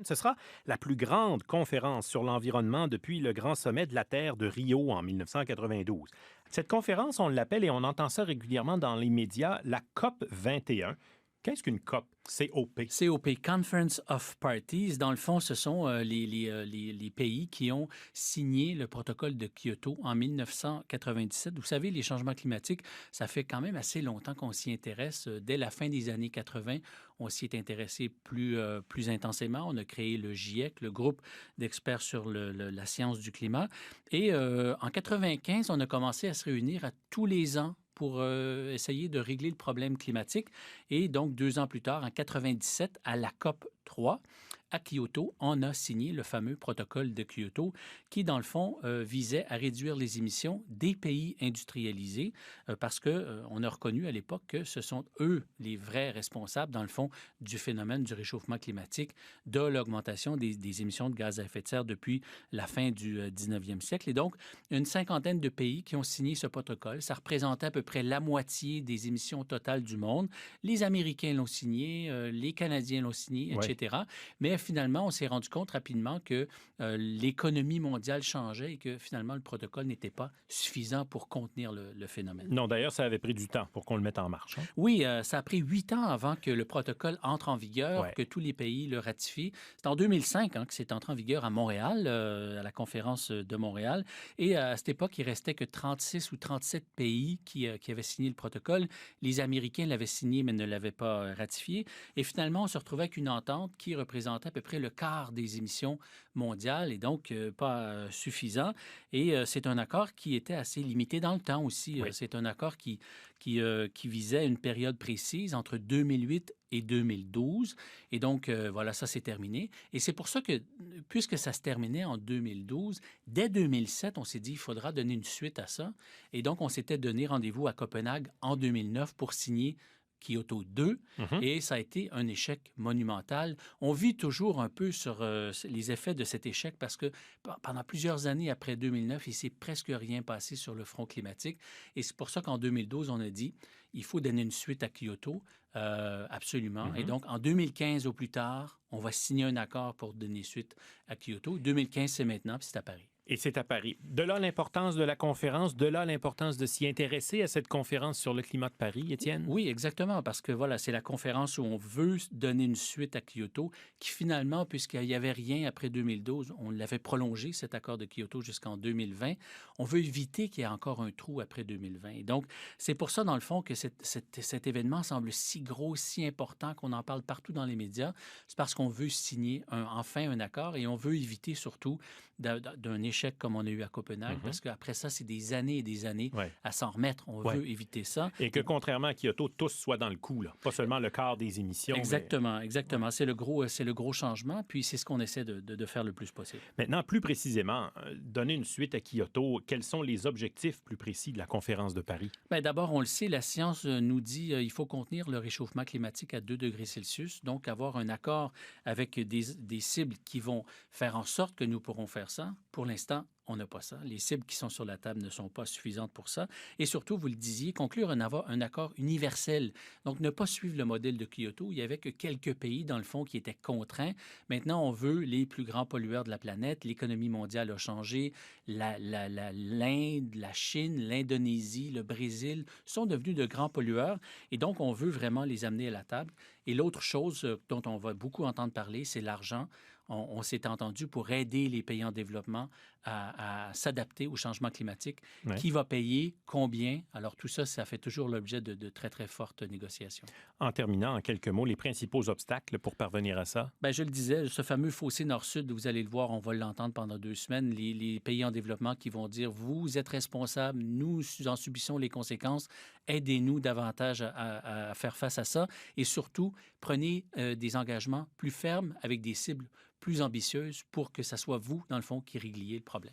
Ce sera la plus grande conférence sur l'environnement depuis le grand sommet de la Terre de Rio en 1992. Cette conférence, on l'appelle et on entend ça régulièrement dans les médias, la COP 21. Qu'est-ce qu'une COP? COP. COP, Conference of Parties. Dans le fond, ce sont les pays qui ont signé le protocole de Kyoto en 1997. Vous savez, les changements climatiques, ça fait quand même assez longtemps qu'on s'y intéresse. Dès la fin des années 80, on s'y est intéressé plus intensément. On a créé le GIEC, le groupe d'experts sur la science du climat. Et en 95, on a commencé à se réunir à tous les ans pour essayer de régler le problème climatique. Et donc, 2 ans plus tard, en 97, à la COP 3, à Kyoto, on a signé le fameux protocole de Kyoto qui, dans le fond, visait à réduire les émissions des pays industrialisés parce que on a reconnu à l'époque que ce sont eux les vrais responsables, dans le fond, du phénomène du réchauffement climatique, de l'augmentation des émissions de gaz à effet de serre depuis la fin du 19e siècle. Et donc, une cinquantaine de pays qui ont signé ce protocole. Ça représentait à peu près la moitié des émissions totales du monde. Les Américains l'ont signé, les Canadiens l'ont signé, etc. Mais finalement, on s'est rendu compte rapidement que l'économie mondiale changeait et que finalement, le protocole n'était pas suffisant pour contenir le phénomène. Non, d'ailleurs, ça avait pris du temps pour qu'on le mette en marche. Hein? Oui, ça a pris 8 ans avant que le protocole entre en vigueur, que tous les pays le ratifient. C'est en 2005 que c'est entré en vigueur à Montréal, à la conférence de Montréal. Et à cette époque, il restait que 36 ou 37 pays qui avaient signé le protocole. Les Américains l'avaient signé, mais ne l'avaient pas ratifié. Et finalement, on se retrouvait avec une entente qui représentait à peu près le quart des émissions mondiales et donc pas suffisant. Et c'est un accord qui était assez limité dans le temps aussi. C'est un accord qui visait une période précise entre 2008 et 2012. Et donc, voilà, ça s'est terminé. Et c'est pour ça que, puisque ça se terminait en 2012, dès 2007, on s'est dit, il faudra donner une suite à ça. Et donc, on s'était donné rendez-vous à Copenhague en 2009 pour signer Kyoto 2, et ça a été un échec monumental. On vit toujours un peu sur les effets de cet échec parce que pendant plusieurs années après 2009, il s'est presque rien passé sur le front climatique. Et c'est pour ça qu'en 2012, on a dit, il faut donner une suite à Kyoto, absolument. Et donc, en 2015 au plus tard, on va signer un accord pour donner suite à Kyoto. 2015, c'est maintenant, puis c'est à Paris. Et c'est à Paris. De là l'importance de la conférence, de là l'importance de s'y intéresser à cette conférence sur le climat de Paris, Étienne? Oui, exactement, parce que voilà, c'est la conférence où on veut donner une suite à Kyoto, qui finalement, puisqu'il n'y avait rien après 2012, on l'avait prolongé, cet accord de Kyoto, jusqu'en 2020. On veut éviter qu'il y ait encore un trou après 2020. Et donc, c'est pour ça, dans le fond, que cet événement semble si gros, si important, qu'on en parle partout dans les médias. C'est parce qu'on veut signer enfin un accord et on veut éviter surtout d'un échec comme on a eu à Copenhague, parce qu'après ça, c'est des années et des années à s'en remettre. On veut éviter ça. Et que contrairement à Kyoto, tous soient dans le coup, là. Pas seulement le quart des émissions. Exactement, exactement. C'est le gros changement, puis c'est ce qu'on essaie de faire le plus possible. Maintenant, plus précisément, donner une suite à Kyoto, quels sont les objectifs plus précis de la conférence de Paris? Bien, d'abord, on le sait, la science nous dit qu'il faut contenir le réchauffement climatique à 2 degrés Celsius, donc avoir un accord avec des cibles qui vont faire en sorte que nous pourrons faire ça. Pour l'instant, on n'a pas ça. Les cibles qui sont sur la table ne sont pas suffisantes pour ça. Et surtout, vous le disiez, conclure un accord universel. Donc, ne pas suivre le modèle de Kyoto. Il n'y avait que quelques pays, dans le fond, qui étaient contraints. Maintenant, on veut les plus grands pollueurs de la planète. L'économie mondiale a changé. L'Inde, la Chine, l'Indonésie, le Brésil sont devenus de grands pollueurs. Et donc, on veut vraiment les amener à la table. Et l'autre chose dont on va beaucoup entendre parler, c'est l'argent. On s'est entendu pour aider les pays en développement à s'adapter au changement climatique. Qui va payer? Combien? Alors tout ça, ça fait toujours l'objet de très, très fortes négociations. En terminant, en quelques mots, les principaux obstacles pour parvenir à ça? Bien, je le disais, ce fameux fossé nord-sud, vous allez le voir, on va l'entendre pendant 2 semaines, les pays en développement qui vont dire, vous êtes responsables, nous en subissons les conséquences, aidez-nous davantage à faire face à ça et surtout, prenez des engagements plus fermes avec des cibles plus ambitieuses pour que ça soit vous, dans le fond, qui régliez le problème.